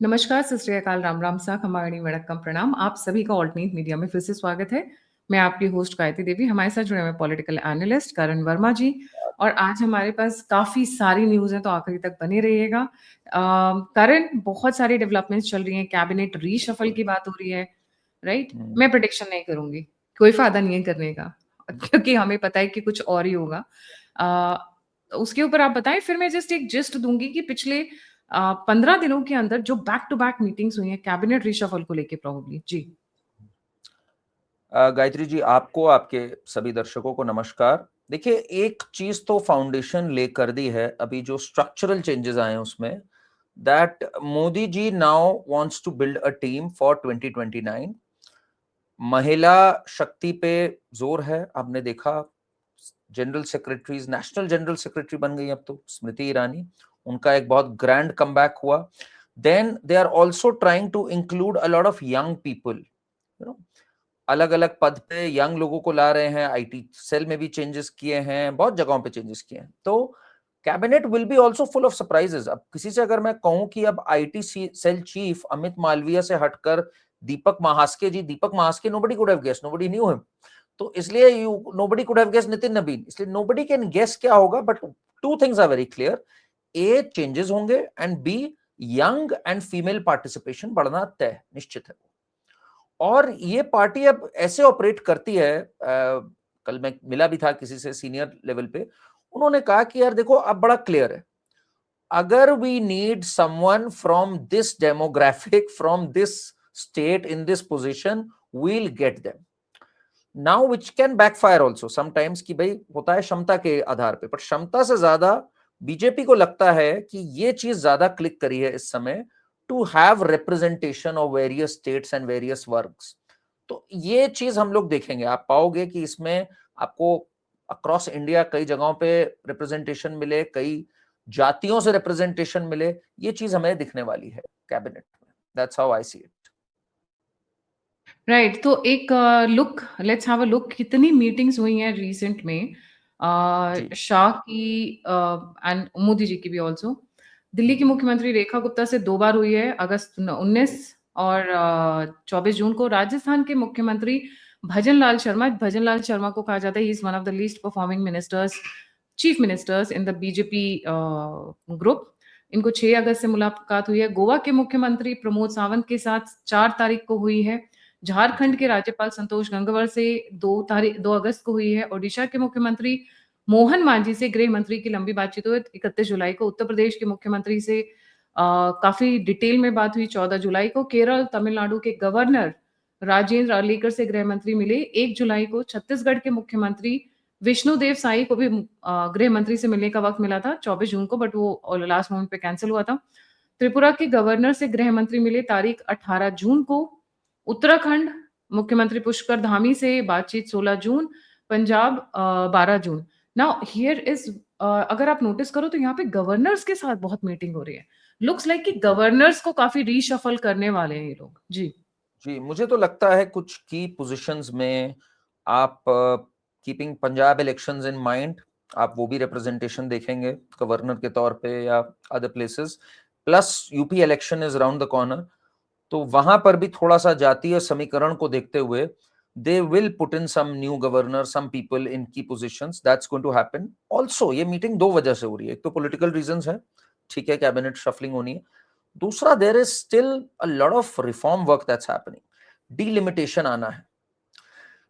नमस्कार, सत श्री अकाल, राम राम सा, खमागणी वड़क्कम प्रणाम। आप सभी का ऑल्टरनेट मीडिया में फिर से स्वागत है। मैं आपकी होस्ट गायत्री देवी, हमारे साथ जुड़े हुए पॉलिटिकल एनालिस्ट करण वर्मा जी। और आज हमारे पास काफी सारी न्यूज है, तो आखिरी तक बने रहिएगा। करण, बहुत सारी डेवलपमेंट्स चल रही हैं, कैबिनेट रीशफल की बात हो रही है, राइट? मैं प्रेडिक्शन नहीं करूंगी, कोई फायदा नहीं है करने का, क्योंकि हमें पता है कि कुछ और ही होगा। उसके ऊपर आप बताएं, फिर मैं जस्ट एक जिस्ट दूंगी कि पिछले 15 दिनों के अंदर जो बैक टू बैक मीटिंग्स हुई हैं कैबिनेट रिशफल को लेके, प्रोबेबली जी। गायत्री जी, आपको, आपके सभी दर्शकों को नमस्कार। देखिए, एक चीज तो फाउंडेशन ले कर दी है, अभी जो स्ट्रक्चरल चेंजेस आए हैं उसमें, that Modi ji now wants to build a team for 2029। महिला शक्ति पे जोर है। आपने देखा, general secretaries, national general secretary बन गई अब तो स्मृति ईरानी, उनका एक बहुत ग्रैंड कमबैक हुआ। Then they are also trying to include a lot of young people, you know, अलग अलग पद पे यंग लोगों को ला रहे हैं। आईटी सेल में भी चेंजेस किए हैं, बहुत जगहों पे चेंजेस किए हैं। तो cabinet will be also full of surprises. अब किसी से अगर मैं कहूं कि अब IT cell chief Amit Malviya से हटकर Deepak Mahaske ji, Deepak Mahaske nobody could have guessed, nobody knew him, तो इसलिए nobody could have guessed Nitin Nabin, इसलिए नोबडी कैन गेस क्या होगा। But two things are very clear, A changes होंगे and B young and female participation बढ़ना तय निश्चित है। और ये पार्टी अब ऐसे ऑपरेट करती है, कल मैं मिला भी था किसी से सीनियर लेवल पे, उन्होंने कहा कि यार देखो, अब बड़ा क्लियर है, अगर we need someone from this demographic, from this state in this position, we'll get them now, which can backfire also sometimes, कि भाई होता है क्षमता के आधार पे, पर क्षमता से ज्यादा बीजेपी को लगता है कि ये चीज ज्यादा क्लिक करी है इस समय, to have representation of various states and various वर्ग्स। तो ये चीज हम लोग देखेंगे, आप पाओगे कि इसमें आपको अक्रॉस इंडिया कई जगहों पे रिप्रेजेंटेशन मिले, कई जातियों से रिप्रेजेंटेशन मिले, ये चीज हमें दिखने वाली है कैबिनेट में। That's how I see it. Right, तो एक look, let's have a look, कितनी मीटिंग्स हुई हैं रिसेंट में। जी शाह की एंड मोदी जी की भी ऑल्सो। दिल्ली की मुख्यमंत्री रेखा गुप्ता से 2 बार हुई है, अगस्त 19 और 24 जून को। राजस्थान के मुख्यमंत्री भजन लाल शर्मा को कहा जाता है he is one of the least performing ministers, chief ministers in the BJP group. इनको 6 अगस्त से मुलाकात हुई है। गोवा के मुख्यमंत्री प्रमोद सावंत के साथ 4 तारीख को हुई है। झारखंड के राज्यपाल संतोष गंगवार से 2 अगस्त को हुई है। ओडिशा के मुख्यमंत्री मोहन मांझी से गृह मंत्री की लंबी बातचीत हुई 31 जुलाई को। उत्तर प्रदेश के मुख्यमंत्री से काफी डिटेल में बात हुई 14 जुलाई को। केरल, तमिलनाडु के गवर्नर राजेंद्र अलीकर से गृह मंत्री मिले 1 जुलाई को। छत्तीसगढ़ के मुख्यमंत्री विष्णुदेव साई को भी गृह मंत्री से मिलने का वक्त मिला था 24 जून को, बट वो लास्ट मोमेंट पे कैंसिल हुआ था। त्रिपुरा के गवर्नर से गृह मंत्री मिले तारीख 18 जून को। उत्तराखंड मुख्यमंत्री पुष्कर धामी से बातचीत 16 जून। पंजाब 12 जून। नाउ हियर इज, अगर आप नोटिस करो तो यहाँ पे गवर्नर्स के साथ बहुत मीटिंग हो रही है। लुक्स लाइक कि गवर्नर्स को काफी रीशफल करने वाले हैं ये लोग जी। जी, मुझे तो लगता है कुछ की पोजीशंस में आप, keeping Punjab elections in mind, आप वो भी रिप्रेजेंटेशन देखेंगे गवर्नर के तौर पे या other places. Plus UP election is round the corner, तो वहां पर भी थोड़ा सा जातीय समीकरण को देखते हुए they will put in some new governor, some people in key positions. That's going to happen also. ये मीटिंग 2 वजह से हो रही है, एक तो पॉलिटिकल रीजंस है, ठीक है, कैबिनेट शफलिंग होनी है। दूसरा, there is still a lot of reform work that's happening. Delimitation आना है।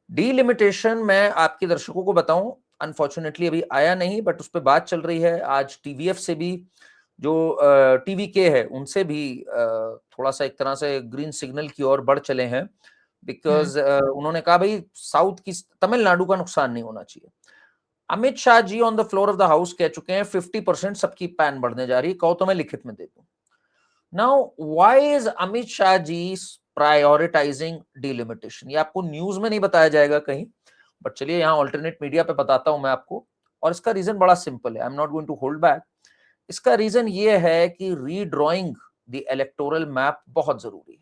डीलिमिटेशन, मैं आपके दर्शकों को बताऊं, अनफॉर्चुनेटली अभी आया नहीं, बट उस पर बात चल रही है। आज टीवीएफ से भी, जो टीवी के है, उनसे भी थोड़ा सा एक तरह से ग्रीन सिग्नल की ओर बढ़ चले हैं, बिकॉज उन्होंने कहा भाई साउथ की, तमिलनाडु का नुकसान नहीं होना चाहिए। Amit Shah ji on the floor of the house कह चुके हैं 50% सबकी पैन बढ़ने जा रही है, कहो तो मैं लिखित में दे दूं। Now why is Amit Shah ji prioritising delimitation? ये आपको न्यूज में नहीं बताया जाएगा कहीं, बट चलिए यहाँ ऑल्टरनेट मीडिया पे बताता हूं मैं आपको। और इसका रीजन बड़ा सिंपल है, I am not going to hold back. इसका रीजन ये है कि रीड्रॉइंग द इलेक्टोरल मैप बहुत जरूरी है।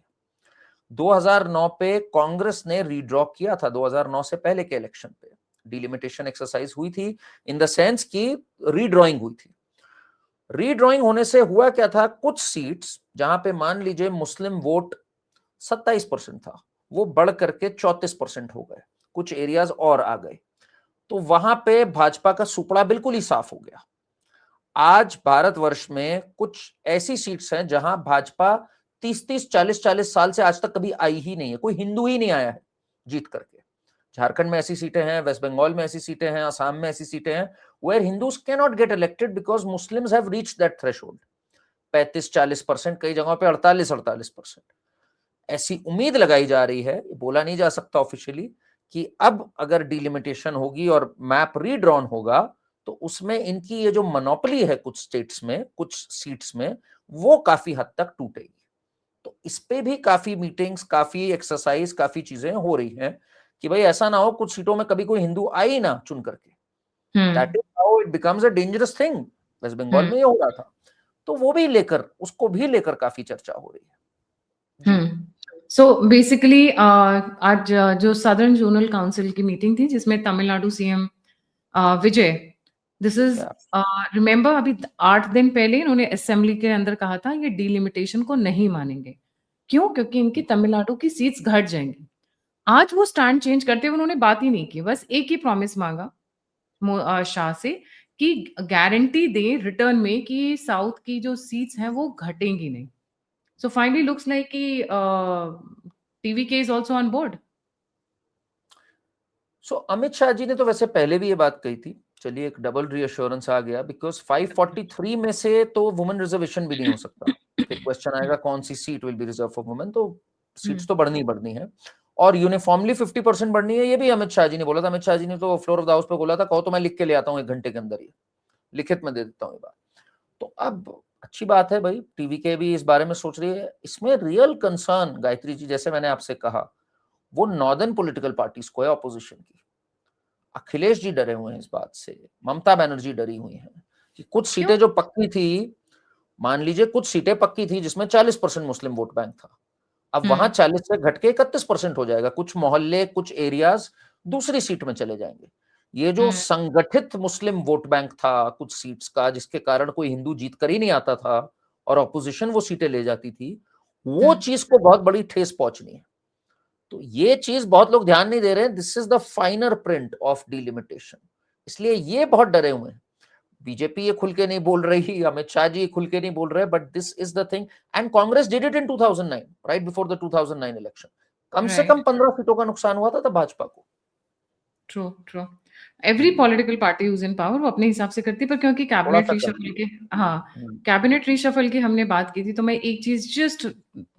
2009 पे कांग्रेस ने रीड्रॉ किया था, 2009 से पहले के इलेक्शन पे डिलिमिटेशन एक्सरसाइज हुई थी, इन द सेंस की रीड्रॉइंग हुई थी। रीड्रॉइंग होने से हुआ क्या था, कुछ सीट्स जहां पे मान लीजिए मुस्लिम वोट 27% था, वो बढ़ करके 34% हो गए, कुछ एरियाज और आ गए, तो वहां पे भाजपा का सुपड़ा बिल्कुल ही साफ हो गया। आज भारतवर्ष में कुछ ऐसी सीट्स हैं जहां भाजपा 30-30, 40-40 साल से आज तक कभी आई ही नहीं है, कोई हिंदू ही नहीं आया है जीत करके। झारखंड में ऐसी सीटें हैं, वेस्ट बंगाल में ऐसी सीटें हैं, असम में ऐसी सीटें हैं, where Hindus can not get elected because Muslims have reached that threshold. 35-40%, कई जगहों पे 48-48%। ऐसी उम्मीद लगाई जा रही है, बोला नहीं जा सकता ऑफिशियली, कि अब अगर डिलिमिटेशन होगी और मैप रीड्रॉन होगा तो उसमें इनकी ये जो मोनोपोली है कुछ स्टेट्स में, कुछ सीट्स में, वो काफी हद तक टूटेगी। तो इस पे भी काफी मीटिंग्स, काफी एक्सरसाइज, काफी चीजें हो रही हैं कि भाई ऐसा ना हो कुछ सीटों में कभी कोई हिंदू आई ना चुन करके। That is how it becomes a dangerous thing. West Bengal में ये हो रहा था, तो वो भी लेकर, उसको भी लेकर काफी चर्चा हो रही है जी। सो बेसिकली आज जो सदर्न जोनल काउंसिल की मीटिंग थी जिसमें Tamil Nadu CM Vijay, this is remember अभी 8 दिन पहले इन्होंने असेंबली के अंदर कहा था ये डिलिमिटेशन को नहीं मानेंगे। क्यों? क्योंकि इनकी तमिलनाडु की सीट्स घट जाएंगी। आज वो स्टैंड चेंज करते हुए उन्होंने बात ही नहीं की, बस एक ही प्रॉमिस मांगा शाह से कि गारंटी दें रिटर्न में कि साउथ की जो सीट्स हैं वो घटेंगी नहीं। So finally looks like कि TVK is also on board. सो अमित शाह जी ने तो वैसे पहले भी ये बात कही थी, चलिए एक डबल रीअश्योरेंस आ गया, बिकॉज 543 में से तो वुमेन रिजर्वेशन भी नहीं हो सकता। फिर क्वेश्चन आएगा कौन सी seat will be reserve for women, तो सीट्स तो बढ़नी बढ़नी है और यूनिफॉर्मली 50% बढ़नी है, ये भी अमित शाह जी ने बोला था। अमित शाह जी ने तो फ्लोर ऑफ द हाउस पे बोला था, कहो तो मैं लिख के ले आता हूँ 1 घंटे के अंदर, ही लिखित में दे देता हूँ ये बात। तो अब अच्छी बात है भाई, टीवी के भी इस बारे में सोच रही है। इसमें रियल कंसर्न गायत्री जी, जैसे मैंने आपसे कहा, वो नॉर्दर्न पॉलिटिकल पार्टीज को है, ऑपोजिशन की। अखिलेश जी डरे हुए हैं इस बात से, ममता बनर्जी डरी हुई हैं कि कुछ सीटें जो पक्की थी, मान लीजिए कुछ सीटें पक्की थी जिसमें 40% मुस्लिम वोट बैंक था, अब वहां 40 से घट के 31% हो जाएगा। कुछ मोहल्ले, कुछ एरियाज दूसरी सीट में चले जाएंगे। ये जो संगठित मुस्लिम वोट बैंक था कुछ सीट्स का, जिसके कारण कोई हिंदू जीत कर ही नहीं आता था और ऑपोजिशन वो सीटें ले जाती थी, वो चीज को बहुत बड़ी ठेस पहुंचनी है। तो ये चीज बहुत लोग ध्यान नहीं दे रहे हैं। This is the फाइनर print of delimitation, इसलिए ये बहुत डरे हुए हैं। बीजेपी ये खुल के नहीं बोल रही, अमित शाह जी खुल के नहीं बोल रहे, but this is the thing. And Congress did it in 2009, right before the 2009 election. कम से कम 15 सीटों का नुकसान हुआ था तब भाजपा को। True true. Every political party use in power वो अपने हिसाब से करती है, पर क्योंकि कैबिनेट रीशफल के, हाँ, कैबिनेट रीशफल की हमने बात की थी, तो मैं एक चीज जस्ट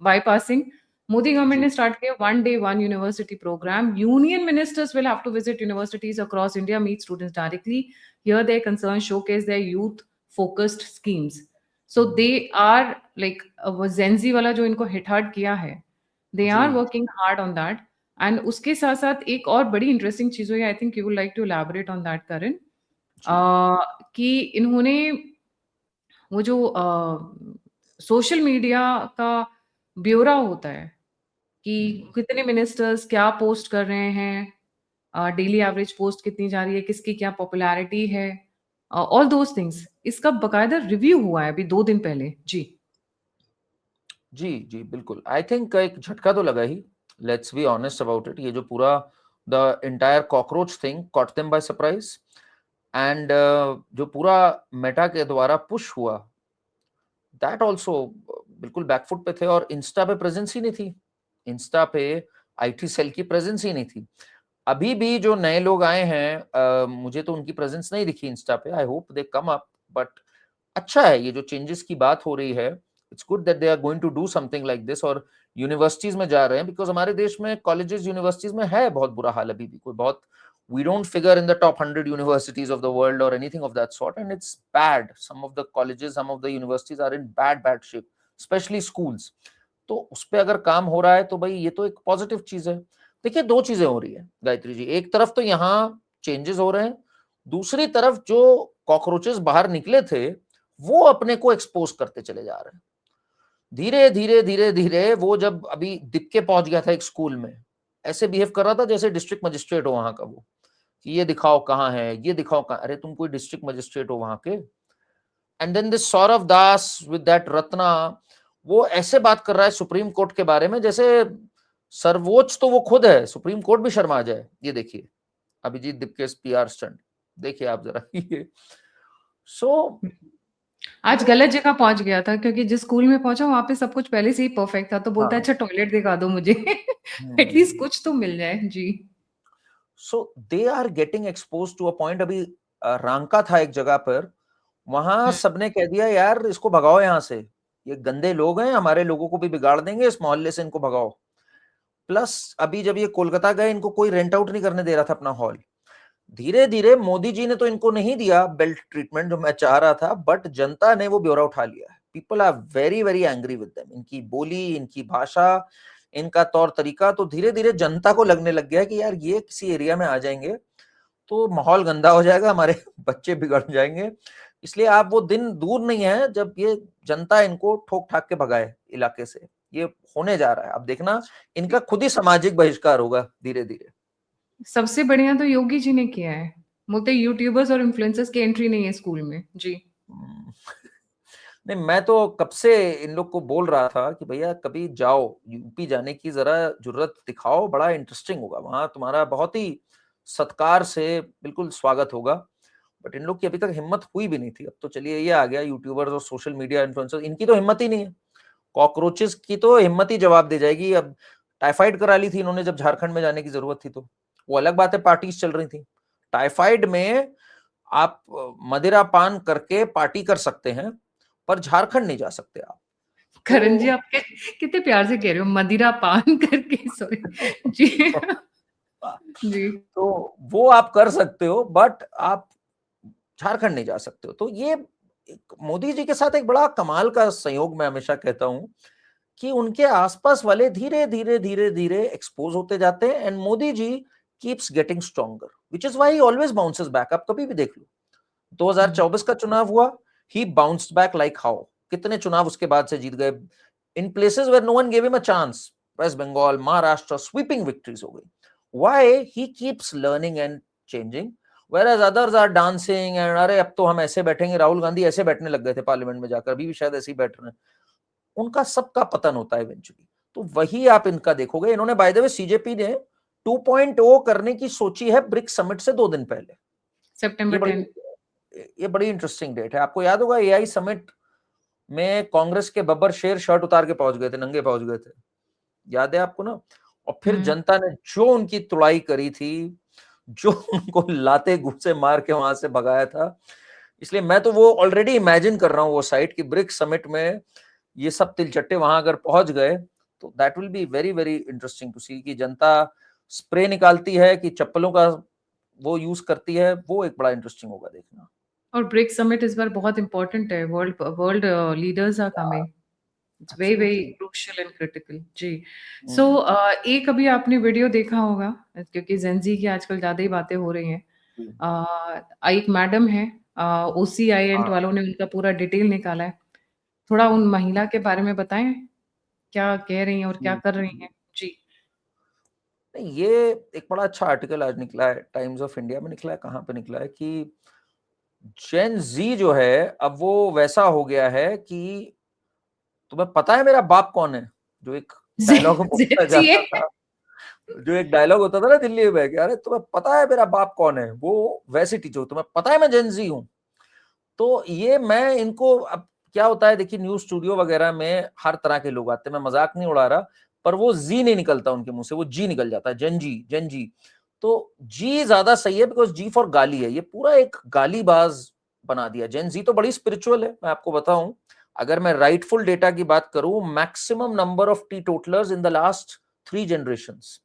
बाईपासिंग, मोदी गवर्नमेंट ने स्टार्ट किया 1 day 1 university programme. Union ministers will have to visit universities across India, meet students directly, hear their concern, showcase their youth focused schemes. So they are like वो Gen Z वाला जो इनको hit hard किया है, they are working hard on that. And उसके साथ साथ एक और बड़ी इंटरेस्टिंग चीज हुई, I think you would like to elaborate on that करण, कि इन्होंने वो जो सोशल मीडिया का ब्यौरा होता है कि कितने मिनिस्टर्स क्या पोस्ट कर रहे हैं, डेली एवरेज पोस्ट कितनी जा रही है, किसकी क्या पॉपुलैरिटी है, ऑल दोज थिंग्स, इसका बकायदा रिव्यू हुआ है अभी 2 दिन पहले। जी जी जी बिल्कुल। आई थिंक एक झटका तो लगा ही, let's be honest about it. ये जो पूरा the entire cockroach thing caught them by surprise, and जो पूरा मेटा के द्वारा पुश हुआ, दैट ऑल्सो बिल्कुल बैकफुट पे थे। और इंस्टा पे प्रेजेंस ही नहीं थी, इंस्टा पे आईटी सेल की प्रेजेंस ही नहीं थी। अभी भी जो नए लोग आए हैं, मुझे तो उनकी प्रेजेंस नहीं दिखी इंस्टा पे। I hope they come up, but अच्छा है ये जो चेंजेस की बात हो रही है। It's good that they are going to do something like this, और यूनिवर्सिटीज में जा रहे हैं, बिकॉज हमारे देश में कॉलेजेस यूनिवर्सिटीज में है बहुत बुरा हाल अभी भी। कोई बहुत, we don't figure in the top 100 universities of the world or anything of that sort, and it's bad. Some of the colleges, some of the universities are in bad shape, especially schools. तो उस पे अगर काम हो रहा है तो भाई ये तो एक पॉजिटिव चीज है। देखिए दो चीजें हो रही है गायत्री जी, एक तरफ तो यहाँ चेंजेस हो रहे हैं, दूसरी तरफ जो कॉकरोचेस बाहर निकले थे वो अपने को एक्सपोज करते चले जा रहे हैं। धीरे धीरे धीरे धीरे वो जब अभी दिक्के पहुंच गया था एक स्कूल में, ऐसे बिहेव कर रहा था जैसे डिस्ट्रिक्ट मजिस्ट्रेट हो वहां का वो, कि ये दिखाओ कहाँ है, ये दिखाओ कहाँ। अरे तुम कोई डिस्ट्रिक्ट मजिस्ट्रेट हो वहां के? And then this Sourav Das with that Ratna, वो ऐसे बात कर रहा है सुप्रीम कोर्ट के बारे में जैसे सर्वोच्च तो वो खुद है, सुप्रीम कोर्ट भी शर्मा जाए। ये देखिए अभिजीत दिपकेश पीआर स्टंट, देखिए आप जरा ये। सो आज गलत जगह पहुंच गया था, क्योंकि जिस स्कूल में पहुंचा वहां पे सब कुछ पहले से ही परफेक्ट था, तो बोलता है हाँ, अच्छा टॉयलेट दिखा दो मुझे। एटलीस्ट कुछ तो मिल जाए जी। So they are getting expose to a point. अभी रांका था एक जगह पर, वहां सबने कह दिया यार इसको भगाओ यहाँ से, ये गंदे लोग हैं, हमारे लोगों को भी बिगाड़ देंगे, इस मोहल्ले से इनको भगाओ। प्लस अभी जब ये कोलकाता गए, इनको कोई रेंट आउट नहीं करने दे रहा था अपना हॉल। धीरे धीरे मोदी जी ने तो इनको नहीं दिया बेल्ट ट्रीटमेंट जो मैं चाह रहा था, बट जनता ने वो ब्यौरा उठा लिया है। People are very very angry with them. इनकी बोली, इनकी भाषा, इनका तौर तरीका, तो धीरे धीरे जनता को लगने लग गया कि यार ये किसी एरिया में आ जाएंगे तो माहौल गंदा हो जाएगा, हमारे बच्चे बिगड़ जाएंगे। इसलिए आप वो दिन दूर नहीं है जब ये जनता इनको ठोक ठाक के भगाए इलाके से। ये होने जा रहा है, अब देखना इनका खुद ही सामाजिक बहिष्कार होगा धीरे धीरे। सबसे बढ़िया तो योगी जी ने किया है, बोलते यूट्यूबर्स और इन्फ्लुएंसर्स की एंट्री नहीं है स्कूल में जी। नहीं, मैं तो कब से इन लोग को बोल रहा था कि भैया कभी जाओ यूपी, जाने की जरा जुर्रत दिखाओ, बड़ा इंटरेस्टिंग होगा वहां, तुम्हारा बहुत ही सत्कार से बिल्कुल स्वागत होगा। बट इन लोग की अभी तक हिम्मत हुई भी नहीं थी। अब तो चलिए ये आ गया, यूट्यूबर्स और सोशल मीडिया इन्फ्लुएंसर्स, इनकी तो हिम्मत ही नहीं है। कॉकरोचेस की तो हिम्मत ही जवाब दे जाएगी। अब टाइफाइड करा ली थी इन्होंने जब झारखंड में जाने की जरूरत थी, तो वो अलग बात है, पार्टीज चल रही थी। टाइफाइड में आप मदिरा पान करके पार्टी कर सकते हैं, पर झारखंड नहीं जा सकते आप। करण जी तो आप कितने प्यार से कह रहे हो, मदिरा पान करके, सॉरी जी। जी। तो वो आप कर सकते हो, बट आप झारखंड नहीं जा सकते हो। तो ये मोदी जी के साथ एक बड़ा कमाल का संयोग मैं हमेशा कहता हूं कि उनके आसपास वाले धीरे धीरे धीरे धीरे एक्सपोज होते जाते हैं, and Modi ji keeps getting stronger, which is why he always bounces back. आप कभी भी देख लो, 2024 का चुनाव हुआ, he bounced back like how. कितने चुनाव उसके बाद से जीत गए in places where no one gave him a chance. West Bengal, Maharashtra, sweeping victories हो गई। Why? He keeps learning and changing, whereas others are dancing and अरे अब तो हम ऐसे बैठेंगे, राहुल गांधी ऐसे बैठने लग गए थे पार्लियामेंट में जाकर, अभी भी शायद ऐसे ही बैठ रहे हैं। उनका सबका पतन होता है इवेंचुअली। तो वही आप इनका देखोगे। इन्होंने बाय द वे सीजेपी ने 2.0 करने की सोची है ब्रिक्स समिट से 2 दिन पहले। सितंबर 10। ये बड़ी इंटरेस्टिंग डेट है। आपको याद होगा एआई समिट में कांग्रेस के बब्बर शेर शर्ट उतार के पहुंच गए थे, नंगे पहुंच गए थे, याद है आपको ना? और फिर जनता ने जो उनकी तुड़ाई करी थी, जो उनको लाते घूसे मार के वहां से भगाया था। इसलिए मैं तो वो ऑलरेडी इमेजिन कर रहा हूँ वो साइट की ब्रिक्स समिट में ये सब तिलचट्टे वहां अगर पहुंच गए तो that will be very very interesting to see कि जनता स्प्रे निकालती है कि चप्पलों का वो यूज करती है। वो एक बड़ा इंटरेस्टिंग होगा देखना। और ब्रिक्स समिट इस बार बहुत इंपॉर्टेंट है, world leaders are coming, it's very very absolutely. Crucial and critical जी। सो एक अभी आपने वीडियो देखा होगा, क्योंकि जेंजी की आजकल ज्यादा ही बातें हो रही हैं। एक मैडम है, OCINT वालों ने उनका पूरा डिटेल निकाला है, थोड़ा उन महिला के बारे में बताएं, क्या कह रही हैं और क्या कर रही हैं जी। नहीं, ये एक बड़ा अच्छा आर्टिकल आज निकला है, टाइम्स ऑफ इंडिया में निकला है, कहाँ पे निकला है कि जेन जी जो है अब वो वैसा हो गया है कि तुम्हें पता है मेरा बाप कौन है, जो एक डायलॉग बोला जाता था, जो एक डायलॉग होता था ना दिल्ली में कि अरे तुम्हें पता है मेरा बाप कौन है, वो वैसी टीचर, तुम्हें पता है मैं जेन जी हूँ। तो ये मैं इनको, अब क्या होता है देखिए, न्यूज स्टूडियो वगैरह में हर तरह के लोग आते हैं, मैं मजाक नहीं उड़ा रहा, पर वो जी नहीं निकलता उनके मुंह से, वो जी निकल जाता है, जेन जी, जेन जी। तो जी ज्यादा सही है बिकॉज जी फॉर गाली है। ये पूरा एक गालीबाज बना दिया। जेन जी तो बड़ी स्पिरिचुअल है, मैं आपको बताऊं, अगर मैं राइटफुल डेटा की बात करूं, maximum number of teetotallers in the last 3 generations,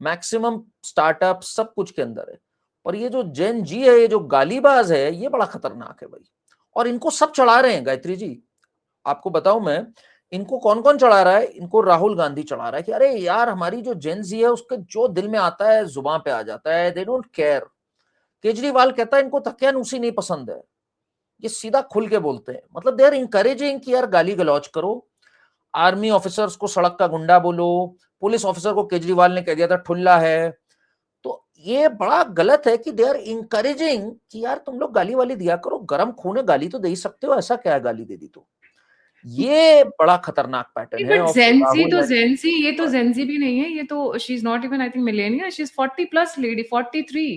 maximum startup सब कुछ के अंदर है। और ये जो जेन जी है, ये जो गालीबाज है, ये बड़ा खतरनाक है भाई। और इनको सब चढ़ा रहे हैं गायत्री जी, आपको बताऊं मैं, इनको कौन कौन चढ़ा रहा है? इनको राहुल गांधी चढ़ा रहा है कि अरे यार हमारी जो जेन जी है उसके जो दिल में आता है जुबान पे आ जाता है, दे डोंट केयर। केजरीवाल कहता है इनको तकियानुसी नहीं पसंद है, ये सीधा खुल के बोलते हैं। मतलब दे आर इंकरेजिंग कि यार गाली गलौज करो, आर्मी ऑफिसर्स को सड़क का गुंडा बोलो, पुलिस ऑफिसर को केजरीवाल ने कह दिया था ठुल्ला है। तो ये बड़ा गलत है कि दे आर इंकरेजिंग कि यार तुम लोग गाली वाली दिया करो, गरम खून है, गाली तो दे ही सकते हो, ऐसा क्या है गाली दे दी तो। ये बड़ा खतरनाक पैटर्न है बट ऑफ जेंजी राहुल तो एंड जेंजी, ये तो केजरीवाल। जेंजी भी नहीं है, ये तो she is not even I think millennial, she is 40 plus lady, 43,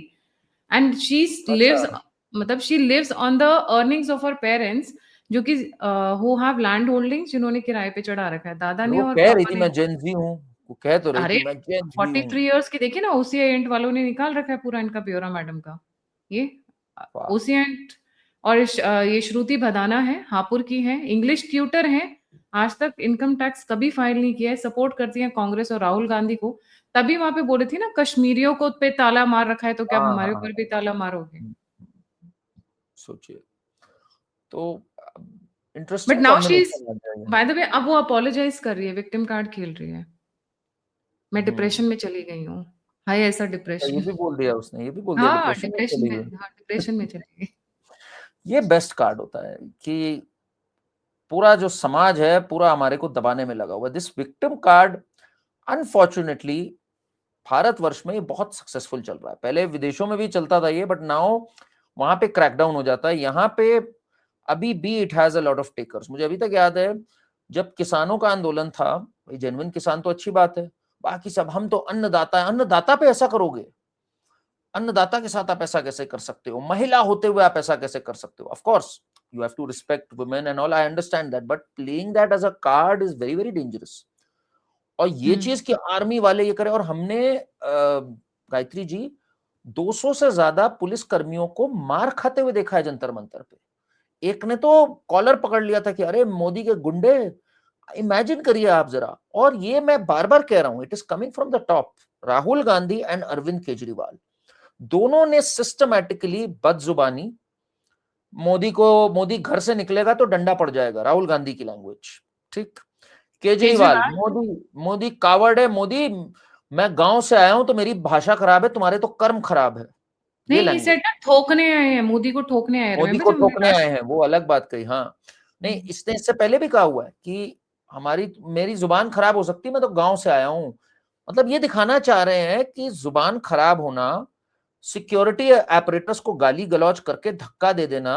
and she अच्छा, लिव्स, मतलब she lives on the earnings of her parents, जो कि हु हैव लैंड होल्डिंग्स, जिन्होंने किराए पे चढ़ा रखा है, दादा ने वो और कह रही पापा थी ने। मैं जेनजी हूँ, वो कह तो रही अरे थी मैं जेनजी हूँ। 43 इयर्स की, देखिए ना ओसीआई वालों ने निकाल रखा है पूरा इनका ब्यौरा मैडम का, ये वाह। ओसीआई। और ये श्रुति भदाना है, हापुड़ की है, इंग्लिश ट्यूटर है, आज तक इनकम टैक्स कभी फाइल नहीं किया है, सपोर्ट करती है कांग्रेस और राहुल गांधी को। तभी वहां पे बोले थी ना, कश्मीरियों को पे ताला मार रखा है तो क्या अब हाँ हमारे हाँ ऊपर भी हाँ। ताला मारोगे। सोचिए, तो but interesting now she is, combination लग जाएगा। बाय द वे, अब वो अपोलोजाइज कर रही है, विक्टिम कार्ड खेल रही है, मैं डिप्रेशन में चली गई हूँ, हाय ऐसा ये डिप्रेशन। भी बोल दिया उसने, ये भी बोल दिया हाँ डिप्रेशन में डिप्रेशन चली में, गई। हाँ डिप्रेशन में चली गई। ये बेस्ट कार्ड होता है कि पूरा जो समाज है पूरा हमारे को दबाने में लगा हुआ है। This victim card unfortunately Bharatvarsh में ये बहुत सक्सेसफुल चल रहा है। पहले विदेशों में भी चलता था ये, बट नाउ वहां पे क्रैकडाउन हो जाता है। यहाँ पे अभी भी it has a lot of takers. मुझे अभी तक याद है जब किसानों का आंदोलन था, भाई जेन्युइन किसान तो अच्छी बात है, बाकी सब हम तो अन्नदाता है, अन्नदाता पे ऐसा करोगे, अन्नदाता के साथ आप ऐसा कैसे कर सकते हो, महिला होते हुए आप ऐसा कैसे कर सकते हो। Of course you have to respect women and all, I understand that, but playing that as a card is very very dangerous. और ये चीज कि आर्मी वाले ये करे, और हमने गायत्री जी 200 से ज्यादा पुलिस कर्मियों को मार खाते हुए देखा है जंतर मंतर पे। एक ने तो कॉलर पकड़ लिया था कि अरे मोदी के गुंडे, इमेजिन करिए आप जरा। और ये मैं बार बार कह रहा हूं, it is coming from the top. Rahul Gandhi and Arvind Kejriwal दोनों ने सिस्टमैटिकली बदजुबानी, मोदी को, मोदी घर से निकलेगा तो डंडा पड़ जाएगा, राहुल गांधी की लैंग्वेज, ठीक। केजरीवाल, केजरीवाल, मोदी, मोदी कावड़ है, मोदी मैं गांव से आया हूं तो मेरी भाषा खराब है, तुम्हारे तो कर्म खराब है, ये नहीं लैंग्वेज। सेट ठोकने आए हैं, मोदी को ठोकने आए, मोदी रिमेम्बर को जब ठोकने आए महाराष्ट्र। हैं वो अलग बात कही, हाँ। नहीं, इसने इससे पहले भी कहा हुआ है कि हमारी, मेरी जुबान खराब हो सकती है, मैं तो गांव से आया हूं। मतलब ये दिखाना चाह रहे हैं कि जुबान खराब होना, सिक्योरिटी एपरेटस को गाली गलौज करके धक्का दे देना,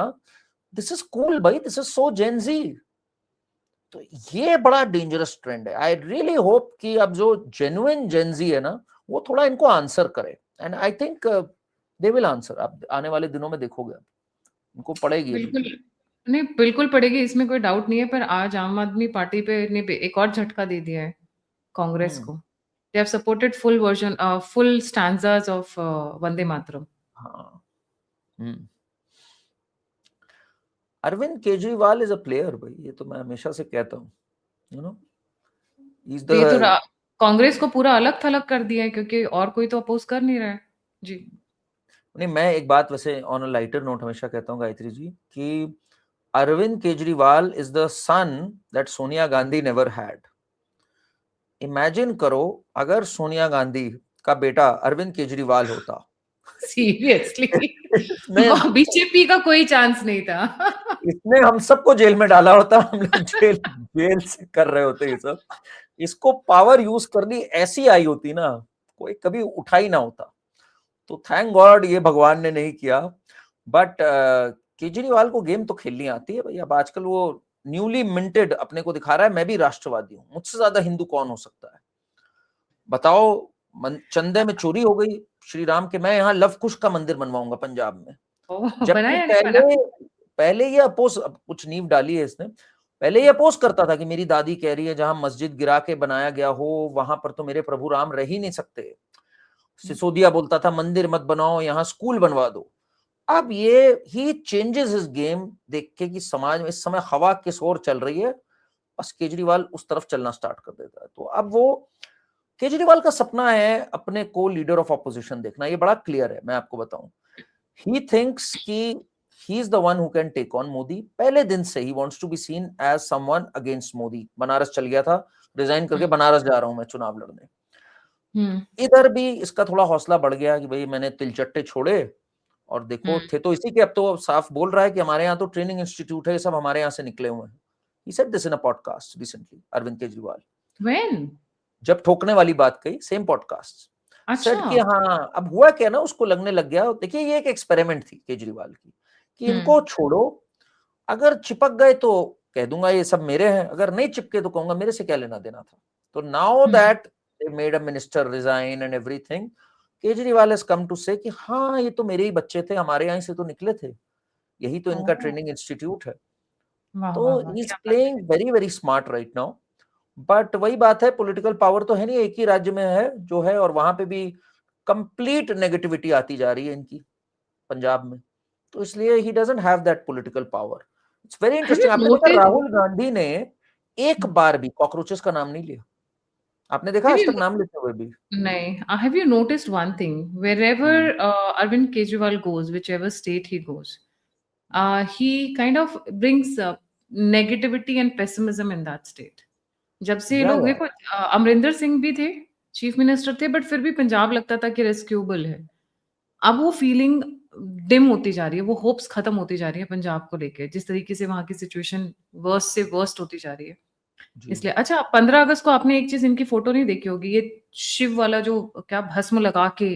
दिस इज कूल भाई, दिस इज सो जेनजी। तो ये बड़ा डेंजरस ट्रेंड है। आई रियली होप कि अब जो जेन्युइन जेनजी है ना, वो थोड़ा इनको आंसर करे, and I think they will answer. आप आने वाले दिनों में देखोगे उनको पड़ेगी अभी। बिल्कुल, नहीं बिल्कुल पड़ेगी, इसमें कोई डाउट नहीं है, पर आज आम आदमी पार्टी पे ने एक और झटका दे दिया है कांग्रेस हम्म। को। They have supported full version, full stanzas of Vande Mataram. हाँ। Hmm. Arvind Kejriwal is a player भाई, ये तो मैं हमेशा से कहता हूँ, यू नो, इज तो ये तो द। कांग्रेस को पूरा अलग थलग कर दिया है, क्योंकि और कोई तो अपोज कर नहीं रहा है जी। नहीं, मैं एक बात वैसे ऑन अ लाइटर नोट हमेशा कहता हूँ गायत्री जी कि Arvind Kejriwal is the son that Sonia Gandhi never had. Imagine करो अगर सोनिया गांधी का बेटा अरविंद केजरीवाल होता। सीरियसली इसने बीजेपी का कोई चांस नहीं था। इसने हम सबको जेल में डाला होता, हम लोग जेल जेल से कर रहे होते ये सब। इसको पावर यूज करनी ऐसी आई होती ना, कोई कभी उठा ही ना होता। तो थैंक गॉड ये भगवान ने नहीं किया। बट केजरीवाल को गेम तो खेलनी आती है भाई। अब आजकल वो न्यूली मिंटेड अपने को दिखा रहा है, मैं भी राष्ट्रवादी हूँ, मुझसे ज्यादा हिंदू कौन हो सकता है बताओ। चंदे में चोरी हो गई श्री राम के, मैं यहाँ लव कुश का मंदिर बनवाऊंगा पंजाब में। बना जबकि या नहीं बना? पहले पहले ये अपोज, कुछ नींव डाली है इसने, पहले ये अपोज करता था कि मेरी दादी कह रही है जहां मस्जिद गिरा के बनाया गया हो वहां पर तो मेरे प्रभु राम रह ही नहीं सकते। सिसोदिया बोलता था मंदिर मत बनाओ, यहाँ स्कूल बनवा दो। अब ये ही चेंजेस हिज गेम देख के कि समाज में इस समय हवा किस ओर चल रही है, बस केजरीवाल उस तरफ चलना स्टार्ट कर देता है। तो अब वो, केजरीवाल का सपना है अपने को लीडर ऑफ ऑपोजिशन देखना, ये बड़ा क्लियर है, मैं आपको बताऊं। ही थिंक्स कि he is the one who can take on Modi. पहले दिन से ही wants to be seen as someone against Modi. Banaras चल गया था, रिजाइन करके बनारस जा रहा हूं मैं चुनाव लड़ने। इधर भी इसका थोड़ा हौसला बढ़ गया कि भाई मैंने तिलचट्टे छोड़े, और देखो थे तो इसी के, अब तो साफ बोल रहा है कि हमारे यहाँ तो ट्रेनिंग इंस्टीट्यूट है, ये सब हमारे यहाँ से निकले हुए हैं। He said this in a podcast recently, Arvind Kejriwal, When? जब ठोकने वाली बात कही, सेम पॉडकास्ट। अच्छा। सेट कि हाँ, अब हुआ क्या ना, उसको लगने लग गया, देखिए ये एक एक्सपेरिमेंट थी केजरीवाल की, कि इनको छोड़ो, अगर चिपक गए तो कह दूंगा ये सब मेरे हैं, अगर नहीं चिपके तो कहूंगा मेरे से क्या लेना देना था। तो now that they made a minister resign and everything, Kejriwal has come to say कि हाँ ये तो मेरे ही बच्चे थे, हमारे यहाँ से तो निकले थे, यही तो इनका ओह! ट्रेनिंग इंस्टीट्यूट है। वाह, तो वाह, वाह! ही इज क्या बात है। Playing very very smart right now. But वही बात है, पॉलिटिकल पावर तो है नहीं, एक ही राज्य में है जो है, और वहां पे भी कंप्लीट नेगेटिविटी आती जा रही है इनकी, पंजाब में। तो इसलिए he doesn't have that political power. It's very have you interesting, आपने देखा नोटिस्ड राहुल गांधी ने एक बार भी कॉकरोचेस का नाम नहीं लिया, आपने देखा हैव आज यू तक नाम लेते हुए भी? नहीं, have you noticed one thing? Wherever hmm, Arvind Kejriwal goes, whichever state he goes, he kind of brings negativity and pessimism in that state. जब से ये लोग या देखो, अमरिंदर सिंह भी थे, चीफ मिनिस्टर थे, बट फिर भी पंजाब लगता था कि रेस्क्यूएबल है। अब वो फीलिंग डिम होती जा रही है, वो होप्स खत्म होती जा रही है पंजाब को लेके, जिस तरीके से वहाँ की सिचुएशन वर्स्ट से वर्स्ट होती जा रही है। जी। इसलिए अच्छा, 15 अगस्त को आपने एक चीज़ इनकी फ़ोटो नहीं देखी होगी, ये शिव वाला जो क्या भस्म लगा के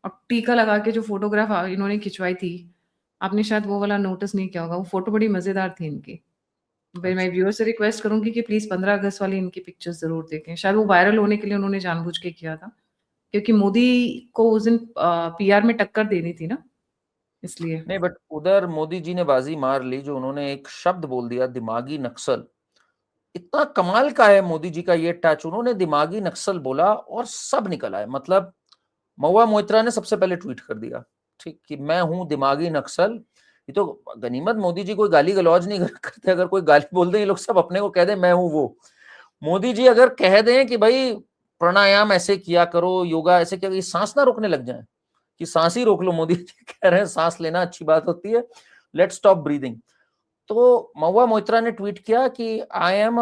और टीका लगा के जो फ़ोटोग्राफ इन्होंने खिंचवाई थी, आपने शायद वो वाला नोटिस नहीं किया होगा, वो फ़ोटो बड़ी मज़ेदार थी इनकी। मैं अच्छा, व्यूअर से रिक्वेस्ट करूँगी कि प्लीज़ 15 अगस्त वाली इनकी पिक्चर्स ज़रूर देखें। शायद वो वायरल होने के लिए उन्होंने जानबूझ के किया था, क्योंकि मोदी को उस दिन पीआर में टक्कर देनी थी ना, इसलिए। नहीं बट उधर मोदी जी ने बाजी मार ली, जो उन्होंने एक शब्द बोल दिया दिमागी नक्सल, इतना कमाल का है मोदी जी का ये टच, उन्होंने दिमागी नक्सल बोला और सब निकल आए। मतलब महुआ मोइत्रा ने सबसे पहले ट्वीट कर दिया, ठीक, कि मैं हूं दिमागी नक्सल। ये तो गनीमत, मोदी जी कोई गाली गलौज नहीं करते, अगर कोई गाली बोल दे ये लोग सब अपने को कह दे मैं हूं वो। मोदी जी अगर कह दें कि भाई प्राणायाम ऐसे किया करो, योगा ऐसे किया, ये सांस ना रोकने लग जाए, कि सांस ही रोक लो, मोदी जी कह रहे हैं सांस लेना अच्छी बात होती है, लेट्स स्टॉप ब्रीदिंग। तो महुआ मोइत्रा ने ट्वीट किया कि आई एम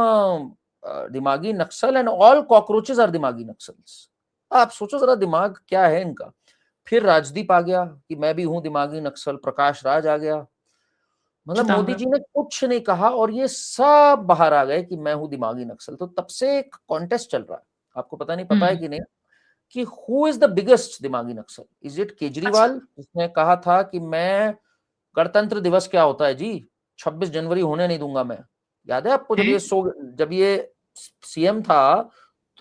दिमागी नक्सल एंड ऑल कॉकरोचेस आर दिमागी नक्सल्स। आप सोचो जरा दिमाग क्या है इनका। फिर राजदीप आ गया कि मैं भी हूं दिमागी नक्सल, प्रकाश राज आ गया, मतलब मोदी चिदम्बरम। जी ने कुछ नहीं कहा और ये सब बाहर आ गए कि मैं हूं दिमागी नक्सल। तो तब से एक कॉन्टेस्ट चल रहा है, आपको पता नहीं, पता है हुँ। कि नहीं, कि हु इज द बिगेस्ट दिमागी नक्सल? इज इट अच्छा। केजरीवाल जिसने कहा था कि मैं गणतंत्र दिवस क्या होता है जी, 26 जनवरी होने नहीं दूंगा मैं। याद है आपको, हैं? जब ये सीएम था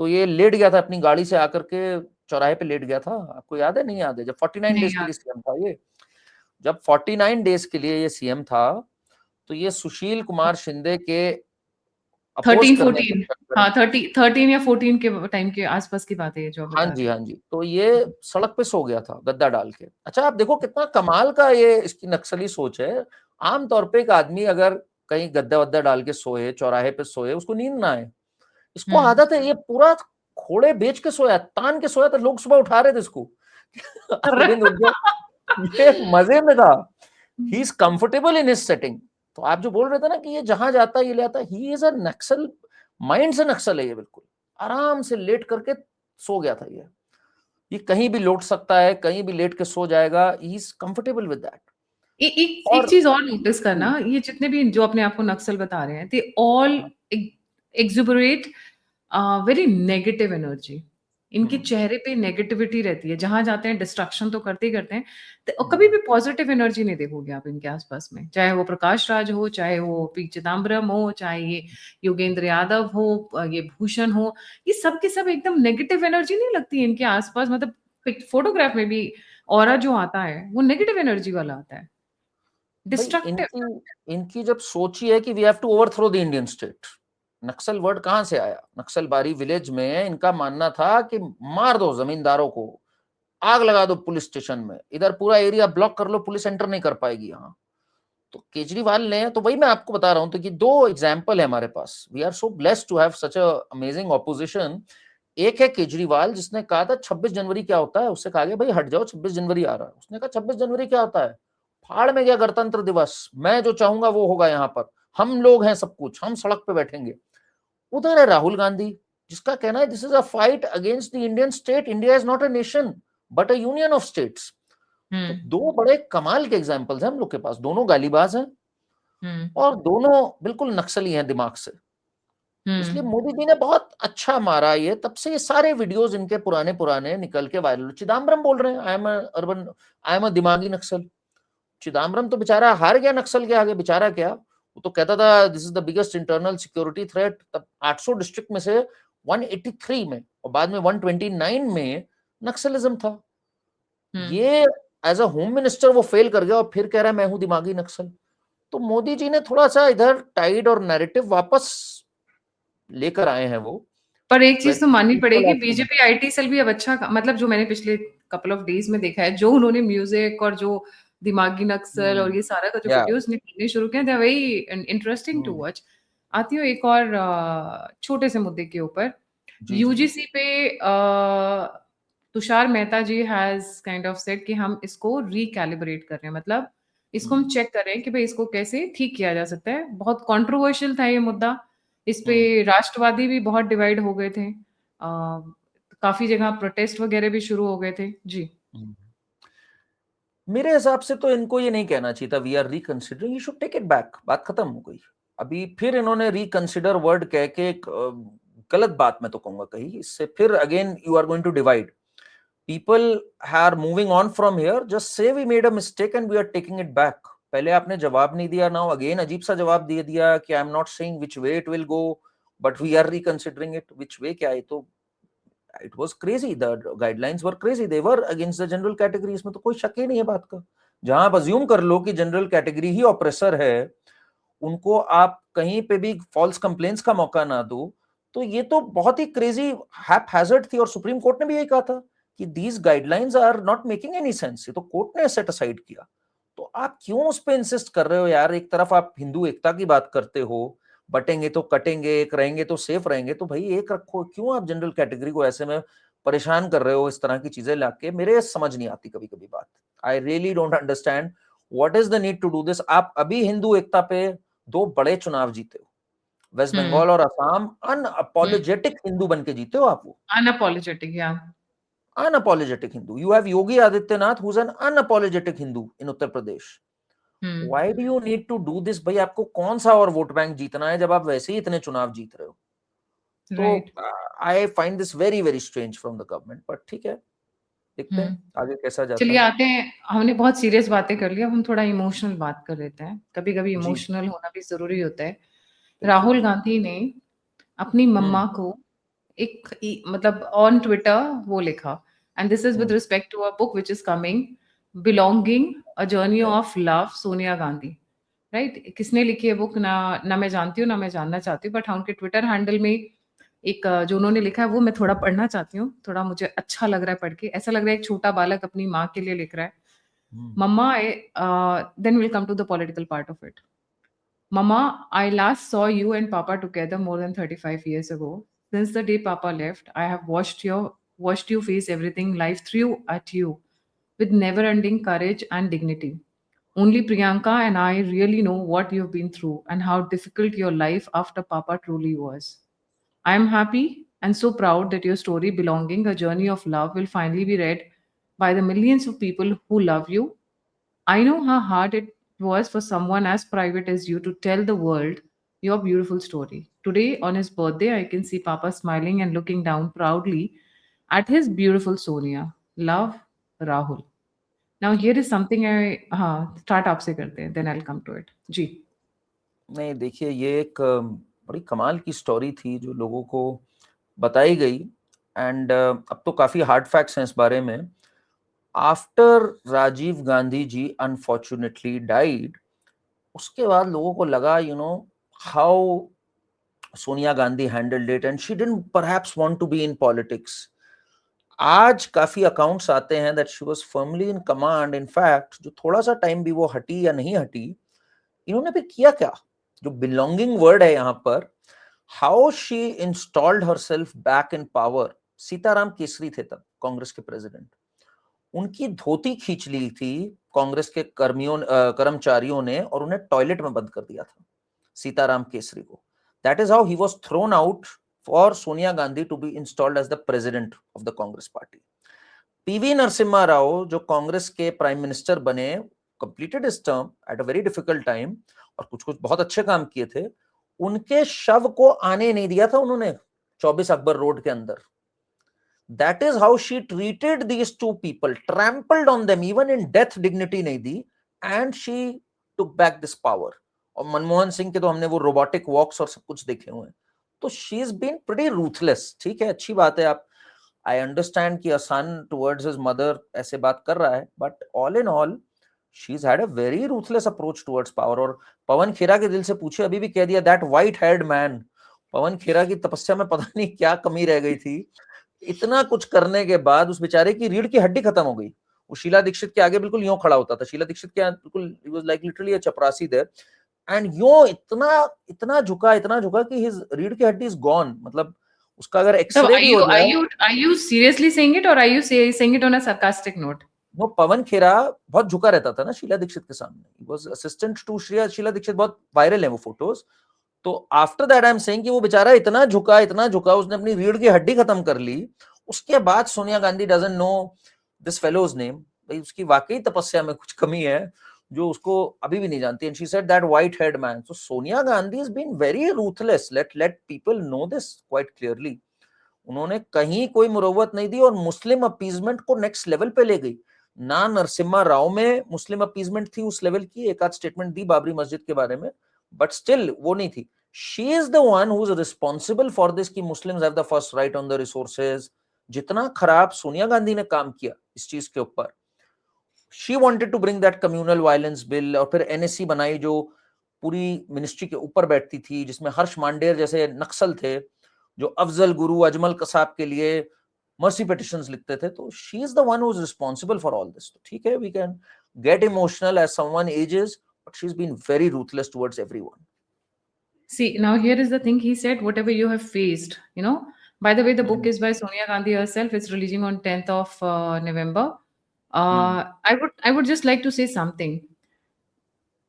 तो ये लेट गया था अपनी गाड़ी से आकर के, चौराहे पे लेट गया था, आपको याद है नहीं याद है? जब 49 नहीं डेज के याद। लिए सीएम था ये, जब 49 डेज के लिए ये सीएम था, तो ये सुशील कुमार शिंदे के अपोज करने के 13-14। चक्कर, हाँ, 13 या 14 के टाइम के आस-पास की बात है ये जो आप हाँ बता जी रहे हाँ हैं। जी, तो ये सड़क पे सो गया था गद्दा डाल के। अच्छा आप देखो कितना कमाल का ये इसकी नक्सली सोच है। आमतौर पे एक आदमी अगर कहीं गद्दा वद्दा डाल के सोए, चौराहे पे सोए, उसको नींद ना आए, इसको हुँ। आदत है, ये पूरा खोड़े बेच के सोया, तान के सोया था, लोग सुबह उठा रहे थे इसको अरविंद उठ गया, ये मजे में था। He is comfortable in his setting. तो आप जो बोल रहे थे ना कि ये जहां जाता है ये ले आता है, he is a Naxal, mind से नक्सल है ये, बिल्कुल आराम से लेट करके सो गया था ये कहीं भी लौट सकता है, कहीं भी लेट के सो जाएगा, he is comfortable with that. एक एक और चीज़ और नोटिस जी, करना, ये जितने भी जो अपने आप को नक्सल बता रहे हैं, दे ऑल हाँ, एक्सुबरेट वेरी नेगेटिव एनर्जी। इनके हम्म, चेहरे पे नेगेटिविटी रहती है, जहाँ जाते हैं डिस्ट्रक्शन तो करते ही करते हैं। तो कभी हम्म, भी पॉजिटिव एनर्जी नहीं देखोगे आप इनके आसपास में, चाहे वो प्रकाश राज हो, चाहे वो पी चिदम्बरम हो, चाहे ये योगेंद्र यादव हो, ये भूषण हो, ये सब के सब एकदम नेगेटिव एनर्जी नहीं लगती है इनके आसपास। मतलब फोटोग्राफ में भी ऑरा जो आता है वो नेगेटिव एनर्जी वाला आता है, भाई डिस्ट्रक्टिव। इनकी इनकी जब सोच ही है कि we have to overthrow the Indian state. Naxal word कहां से आया? नक्सलबारी विलेज में इनका मानना था कि मार दो जमींदारों को, आग लगा दो पुलिस स्टेशन में, इधर पूरा एरिया ब्लॉक कर लो, पुलिस एंटर नहीं कर पाएगी यहाँ। तो केजरीवाल ने, तो वही मैं आपको बता रहा हूं, तो कि दो एग्जाम्पल है हमारे पास, we are so blessed to have such a amazing opposition. एक है केजरीवाल जिसने कहा था 26 जनवरी क्या होता है, उससे कहा गया भाई हट जाओ 26 जनवरी आ रहा है, उसने कहा 26 जनवरी क्या होता है, फाड़ में गया गणतंत्र दिवस, मैं जो चाहूंगा वो होगा, यहाँ पर हम लोग हैं, सब कुछ हम सड़क पे बैठेंगे। उधर है राहुल गांधी जिसका कहना है this is a fight against the Indian state, India is not a nation but a union of states. तो हुँ, दो बड़े कमाल के एग्जाम्पल्स हैं हम लोग के पास, दोनों गालीबाज हैं हुँ। और दोनों बिल्कुल नक्सली हैं दिमाग से। इसलिए मोदी जी ने बहुत अच्छा मारा ये, तब से ये सारे वीडियोस इनके पुराने पुराने निकल के वायरल। चिदम्बरम बोल रहे हैं आई एम अ दिमागी नक्सल। चिदम्बरम तो बेचारा हार गया नक्सल के आगे, बेचारा क्या, वो तो कहता था this is the biggest internal security threat. तब 800 डिस्ट्रिक्ट में से 183 में और बाद में 129 में नक्सलिज्म था। ये एज अ होम मिनिस्टर वो फेल कर गया और फिर कह रहा है मैं हूं दिमागी नक्सल। तो मोदी जी ने थोड़ा सा इधर टाइड और नैरेटिव वापस लेकर आए हैं वो। पर एक चीज तो माननी पड़ेगी, People बीजेपी आईटी सेल भी अब अच्छा मतलब जो मैंने पिछले कपल ऑफ डेज में देखा है, जो उन्होंने म्यूजिक और जो दिमागी नक्सल और ये सारा का जो या वीडियोस निकलने शुरू किए, they are very interesting to watch. आती हूँ एक और छोटे से मुद्दे के ऊपर। जी जी यूजीसी पे तुषार मेहता जी हैज काइंड ऑफ सेड कि हम इसको रिकैलिब्रेट कर रहे हैं, मतलब इसको हम चेक कर रहे हैं कि भाई इसको कैसे ठीक किया जा सकता है। बहुत कंट्रोवर्शियल था ये मुद्दा, इस पे राष्ट्रवादी भी बहुत डिवाइड हो गए थे, काफी जगह प्रोटेस्ट वगैरह भी शुरू हो गए थे जी। मेरे हिसाब से तो इनको ये नहीं कहना चाहिए था we are reconsidering, you should take it back, बात खत्म हो गई। अभी फिर इन्होंने रिकंसिडर वर्ड कह के एक गलत बात मैं तो कहूंगा कही, इससे फिर again you are going to divide people are moving on from here. Just say we made a mistake and we are taking it back. पहले आपने जवाब नहीं दिया, नाउ अगेन अजीब सा जवाब दे दिया कि I am not saying which way it will go but we are reconsidering it. Which way क्या है, तो it was crazy, the guidelines were crazy, they were against the general category, इसमें तो कोई शक ही नहीं है बात का। जहां आप अज्यूम कर लो कि जनरल कैटेगरी ही ऑप्रेसर है, उनको आप कहीं पे भी फॉल्स कंप्लेंट्स का मौका ना दो, तो ये तो बहुत ही क्रेजी हैजर्ड थी। और सुप्रीम कोर्ट ने भी यही कहा था कि these guidelines are not making any sense, ये तो कोर्ट ने सेट असाइड किया। तो आप क्यों उस पर इंसिस्ट कर रहे हो यार? एक तरफ आप हिंदू एकता की बात करते हो, बटेंगे तो कटेंगे, एक रहेंगे तो सेफ रहेंगे, तो भाई एक रखो, क्यों आप जनरल कैटेगरी को ऐसे में परेशान कर रहे हो इस तरह की चीजें लाके? मेरे समझ नहीं आती कभी कभी बात। I really don't understand what is the need to do this. आप अभी हिंदू एकता पे 2 बड़े चुनाव जीते हो, वेस्ट बंगाल और असम, अनअपोलोजेटिक हिंदू बन के जीते हो आप वो, अनअपोलोजेटिक या unapologetic Hindu. You have Yogi Adityanath, who's an unapologetic Hindu in Uttar Pradesh. Why do you need to do this? भाई आपको कौन सा और वोट बैंक जीतना है जब आप वैसे ही इतने चुनाव जीत रहे हो? तो I find this very very strange from the government, but ठीक है, देखते हैं आगे कैसा जाता चलिए है। आते हैं, हमने बहुत सीरियस बातें कर ली, अब हम थोड़ा इमोशनल बात कर लेते हैं। कभी कभी जी इमोशनल होना भी जरूरी होता है। बिल्कुल। राहुल गांधी ने अपनी मम्मा को एक मतलब ऑन ट्विटर वो लिखा, and this is with respect to a book which is coming, belonging a journey of love, Sonia Gandhi. Right, किसने लिखी है बुक ना मैं जानती हूँ ना मैं जानना चाहती हूँ, बट हाँ उनके ट्विटर हैंडल में एक जो उन्होंने लिखा है वो मैं थोड़ा पढ़ना चाहती हूँ। थोड़ा मुझे अच्छा लग रहा है पढ़ के, ऐसा लग रहा है एक छोटा बालक अपनी माँ के लिए लिख रहा है। Mama, then will come to the political part of it. Mama, I last saw you and Papa together more than 35 years ago. Since the day Papa left, I have watched you face everything life threw at you with never-ending courage and dignity. Only Priyanka and I really know what you've been through and how difficult your life after Papa truly was. I am happy and so proud that your story, Belonging, A Journey of Love, will finally be read by the millions of people who love you. I know how hard it was for someone as private as you to tell the world your beautiful story. Today, on his birthday, I can see Papa smiling and looking down proudly at his beautiful Sonia. Love, Rahul. Now, here is something I start आपसे करते हैं, then I'll come to it. जी. नहीं देखिए, ये एक बड़ी कमाल की स्टोरी थी जो लोगों को बताई गई, एंड अब तो काफी हार्ड फैक्ट्स हैं इस बारे में। After Rajiv Gandhi ji unfortunately died, उसके बाद लोगों को लगा how Sonia Gandhi handled it and she didn't perhaps want to be in politics. आज काफी अकाउंट्स आते हैं that she was firmly in command. In fact जो थोड़ा सा टाइम भी वो हटी या नहीं हटी, इन्होंने भी किया क्या, जो बिलोंगिंग वर्ड है यहाँ पर, how she installed herself back in power. Sitaram Kesari थे तब कांग्रेस के प्रेसिडेंट, उनकी धोती खींच ली थी कांग्रेस के कर्मचारियों ने और उन्हें टॉयलेट में बंद कर दिया था, सीताराम केसरी को। That is how he was thrown out for Sonia Gandhi to be installed as the president of the Congress party. PV Narasimha Rao जो कांग्रेस के प्राइम मिनिस्टर बने, completed his term at a very difficult time और कुछ कुछ बहुत अच्छे काम किए थे, उनके शव को आने नहीं दिया था उन्होंने 24 अकबर रोड के अंदर. That is how she treated these two people, trampled on them, even in death dignity नहीं दी, and she took back this power. और मनमोहन सिंह के तो हमने वो रोबोटिक वॉक्स और सब कुछ देखे हुए हैं. तो she has been pretty ruthless. ठीक है, अच्छी बात है. आप I understand कि a son towards his mother ऐसे बात कर रहा है, but all in all she's had a very ruthless approach towards power. और पवन खेरा के दिल से पूछे, अभी भी कह दिया that white haired man. पवन खेरा की तपस्या में पता नहीं क्या कमी रह गई थी. इतना कुछ करने के बाद उस बेचारे की रीढ़ की हड्डी खत्म हो गई. वो शीला दीक्षित के आगे बिल्कुल यूं खड़ा होता था. शीला दीक्षित के बिल्कुल ही वाज लाइक लिटरली अ चपरासी देयर, एंड यूं इतना झुका कि हिज रीढ़ की हड्डी इज गॉन. मतलब उसका अगर एक्सरे भी हो जाए. are you seriously saying it or are you saying it on a sarcastic note? वो पवन खेरा बहुत झुका रहता था ना शीला दीक्षित के सामने. He was assistant to Sheila Dikshit. बहुत वायरल है वो फोटोज. तो after that I am saying कि वो बेचारा इतना झुका, उसने अपनी रीढ़ की हड्डी खत्म कर ली. उसके बाद Sonia Gandhi doesn't know this fellows name. भाई उसकी वाकई तपस्या में कुछ कमी है जो उसको अभी भी नहीं जानती. And she said that white head man. So Sonia Gandhi has been very ruthless. Let people know this quite clearly. उन्होंने कहीं कोई मुरव्वत नहीं दी और मुस्लिम अपीजमेंट को नेक्स्ट लेवल पे ले गई. ना नरसिम्हा राव में मुस्लिम अपीजमेंट थी उस लेवल की. एक आध स्टेटमेंट दी बाबरी मस्जिद के बारे में, बट स्टिल वो नहीं थी. She is the one who is responsible for this कि Muslims have the first right on the resources. जितना खराब सोनिया गांधी ने काम किया इस चीज के ऊपर. She wanted to bring that communal violence bill और फिर NSC बनाई जो पूरी मिनिस्ट्री के ऊपर बैठती थी, जिसमें हर्ष मांडेर जैसे नक्सल थे जो अफजल गुरु अजमल कसाब के लिए मर्सी पिटिशंस लिखते थे. तो she is the one who is responsible for all this. ठीक है, we can get emotional as someone ages, but she's been very ruthless towards everyone. See, now here is the thing. He said, whatever you have faced, you know. By the way, the book is by Sonia Gandhi herself. It's releasing on 10th of November. I would just like to say something.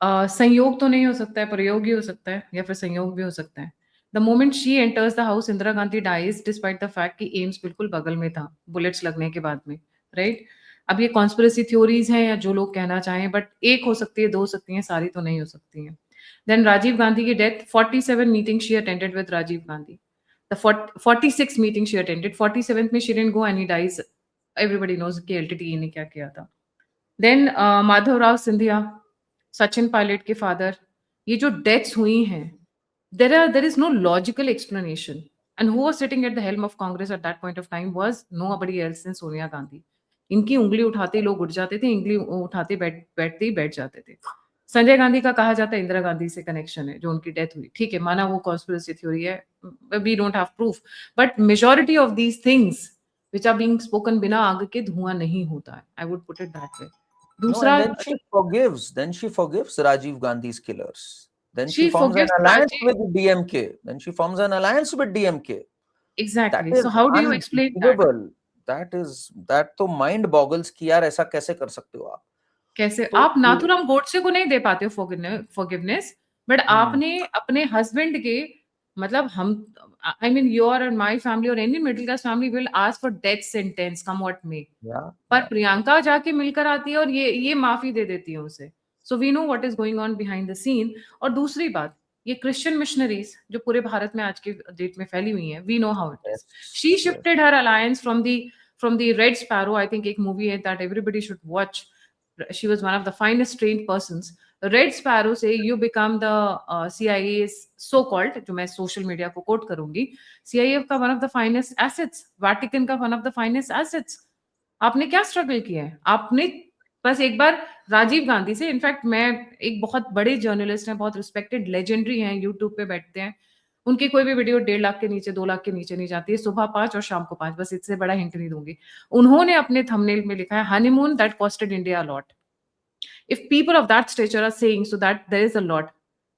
संयोग तो नहीं हो सकता है, प्रयोग ही हो सकता है, या फिर संयोग भी हो सकता है. The moment she enters the house, Indira Gandhi dies, despite the fact कि एम्स बिल्कुल बगल में था, बुलेट्स लगने के बाद में, right? अब ये कॉन्स्पिरेसी थ्योरीज हैं या जो लोग कहना चाहें, बट एक हो सकती है, दो हो सकती हैं, सारी तो नहीं हो सकती हैं. Then Rajiv Gandhi की death, 47 meetings she attended with Rajiv Gandhi. The 46 meetings she attended, 47th में she didn't go and he dies. Everybody knows कि LTTE ने क्या किया था. Then Madhav Rao Sindhia, Sachin Pilot के father, ये जो deaths हुई हैं, there is no logical explanation. And who was sitting at the helm of Congress at that point of time was nobody else than Sonia Gandhi. इनकी उंगली उठाते ही लोग उठ जाते थे, उंगली उठाते बैठते ही बैठ जाते थे. संजय गांधी का कहा जाता है इंदिरा गांधी से कनेक्शन है जो उनकी डेथ हुई. ठीक है, माना वो कॉन्स्पिरेसी थ्योरी है, we don't have proof, but majority of these things which are being spoken बिना आग के धुआं नहीं होता है. I would put it that way. दूसरा, then she forgives Rajiv Gandhi's killers. Then she forms an alliance with DMK. Then she forms an alliance with DMK. Exactly. So how do you explain that? That तो mind boggles कि यार ऐसा कैसे कर सकते हो आप. कैसे तो आप नाथुराम गोडसे को नहीं दे पाते हो फॉरगिवनेस, बट आपने अपने हस्बैंड के, मतलब हम, I mean your and my family और any middle class family will ask for death sentence come what may, पर प्रियंका जाके मिलकर आती है और ये माफी दे देती है उसे. So we know what is going on behind the scene. और दूसरी बात, ये क्रिश्चियन मिशनरीज जो पूरे भारत में आज के डेट में फैली हुई हैं, we know how it is. She shifted her alliance from the red sparrow. I think एक मूवी है that everybody should watch. She was one of the finest trained persons. Red Sparrow say you become the CIA's so-called, जो मैं social media को quote करूंगी, CIA का one of the finest assets, Vatican का one of the finest assets. आपने क्या struggle किया है? आपने बस एक बार राजीव गांधी से, इनफैक्ट मैं, एक बहुत बड़े जर्नलिस्ट हैं, बहुत रिस्पेक्टेड लेजेंडरी हैं, यूट्यूब पे बैठते हैं, उनकी कोई भी वीडियो 1.5 लाख के नीचे, 2 लाख के नीचे नहीं जाती है. सुबह 5 और शाम को 5, बस इससे बड़ा हिंट नहीं दूंगी. उन्होंने अपने थंबनेल में लिखा है honeymoon that costed India lot. If people of that stature are saying so that there is a lot.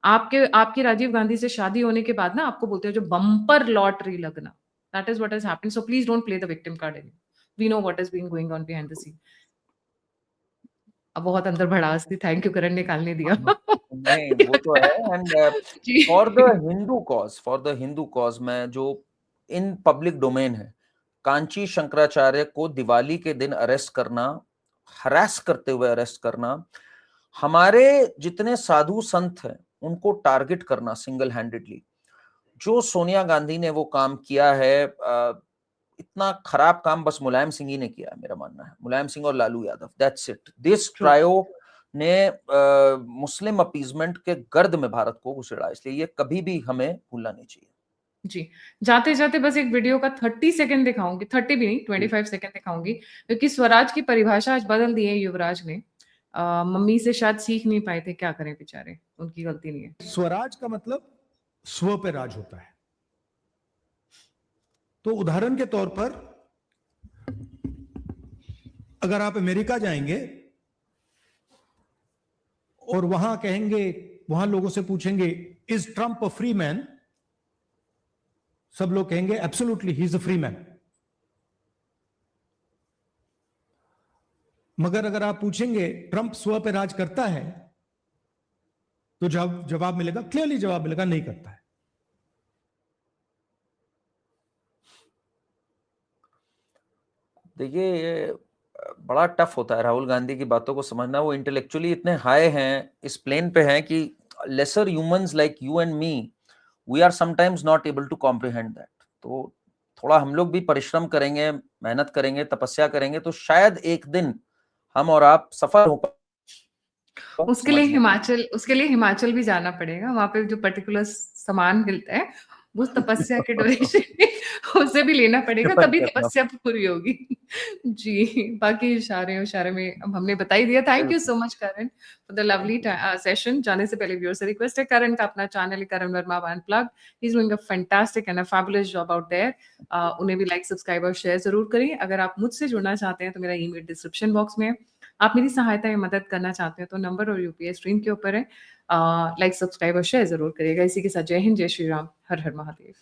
आपकी राजीव गांधी से शादी होने के बाद ना आपको बोलते हैं जो बम्पर लॉटरी लगना. That is what has happened. So please don't play the victim card anymore. We know what is being going on behind the scene. अब बहुत अंदर भड़ास थी. थैंक यू करण, निकालने दिया. नहीं वो तो है. And for the Hindu cause में जो इन पब्लिक डोमेन है, कांची शंकराचार्य को दिवाली के दिन अरेस्ट करना, हरास करते हुए अरेस्ट करना, हमारे जितने साधु संत हैं उनको टारगेट करना सिंगल हैंडेडली, जो सोनिया गांधी ने वो काम किया है, इतना खराब काम बस मुलायम सिंह ही ने किया है, मेरा मानना है, मुलायम सिंह और Lalu Yadav, that's it. This trio ने मुस्लिम अपीजमेंट के गर्द में भारत को घुसेड़ा, इसलिए ये कभी भी हमें भूलना नहीं चाहिए। जी, जाते जाते बस एक वीडियो का 30 सेकंड दिखाऊंगी, 30 भी नहीं 25 सेकंड दिखाऊंगी, क्योंकि स्वराज की परिभाषा आज बदल दी है युवराज ने। मम्मी से शायद सीख नहीं पाए थे, क्या करें बेचारे, उनकी गलती नहीं है। स्वराज का मतलब स्व पे राज होता है। तो उदाहरण के तौर पर अगर आप अमेरिका जाएंगे और वहां कहेंगे, वहां लोगों से पूछेंगे is Trump a free man, सब लोग कहेंगे absolutely he is a free man. मगर अगर आप पूछेंगे ट्रंप स्व पे राज करता है, तो जवाब मिलेगा, क्लियरली जवाब मिलेगा, नहीं करता है। देखिए ये बड़ा टफ होता है राहुल गांधी की बातों को समझना। वो इंटेलेक्चुअली इतने हाई हैं, इस प्लेन पे हैं कि lesser humans like you and me, we are sometimes not able to comprehend that. तो थोड़ा हम लोग भी परिश्रम करेंगे, मेहनत करेंगे, तपस्या करेंगे, तो शायद एक दिन हम और आप सफल हो पाए। उसके लिए हिमाचल भी जाना पड़ेगा। वहां पे जो पर्टिकुलर सामान मिलता है वो तपस्या के ड्यूरेशन में उसे भी लेना पड़ेगा, तभी तपस्या पूरी होगी। जी, बाकी इशारे में अब हमने बता ही दिया। Thank you so much Karan for the lovely session. जाने से पहले व्यूअर से रिक्वेस्ट है, करण का अपना चैनल है Karan Verma unplugged, he is doing a fantastic and a fabulous job out there. उन्हें भी लाइक, सब्सक्राइब और शेयर जरूर करें। अगर आप मुझसे जुड़ना चाहते हैं तो मेरा ईमेल डिस्क्रिप्शन बॉक्स में है। आप मेरी सहायता या मदद करना चाहते हैं तो नंबर और यूपीआई स्क्रीन के ऊपर है। लाइक, सब्सक्राइब और शेयर जरूर करिएगा। इसी के साथ जय हिंद, जय श्री राम, हर हर महादेव।